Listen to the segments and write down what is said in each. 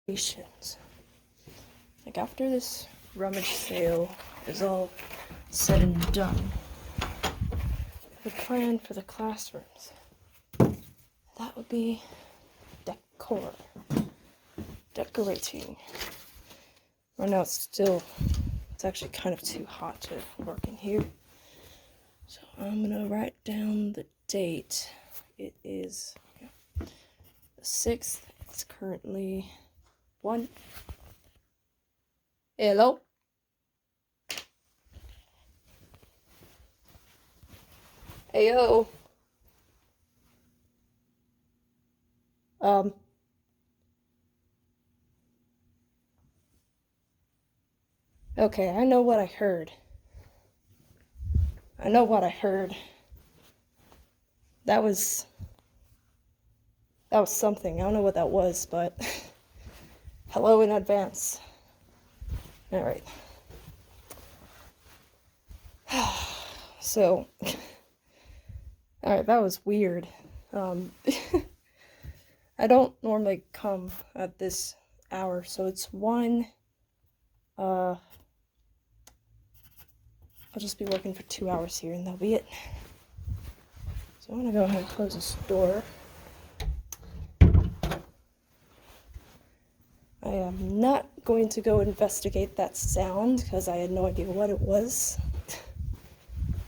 Like after this rummage sale is all said and done, the plan for the classrooms, that would be decorating. Right now it's actually kind of too hot to work in here. So I'm gonna write down the date. It is the 6th. It's currently 1. Hello? Heyo. Okay, I know what I heard. That was something. I don't know what that was, but hello in advance. Alright. So, alright, that was weird. I don't normally come at this hour, so it's 1. I'll just be working for 2 hours here, and that'll be it. So I'm gonna go ahead and close this door. I am not going to go investigate that sound, because I had no idea what it was.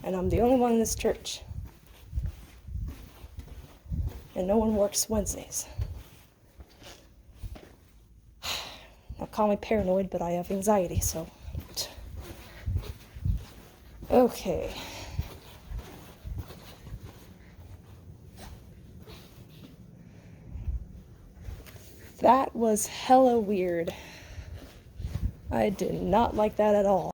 And I'm the only one in this church. And no one works Wednesdays. Now call me paranoid, but I have anxiety, so... Okay. That was hella weird. I did not like that at all.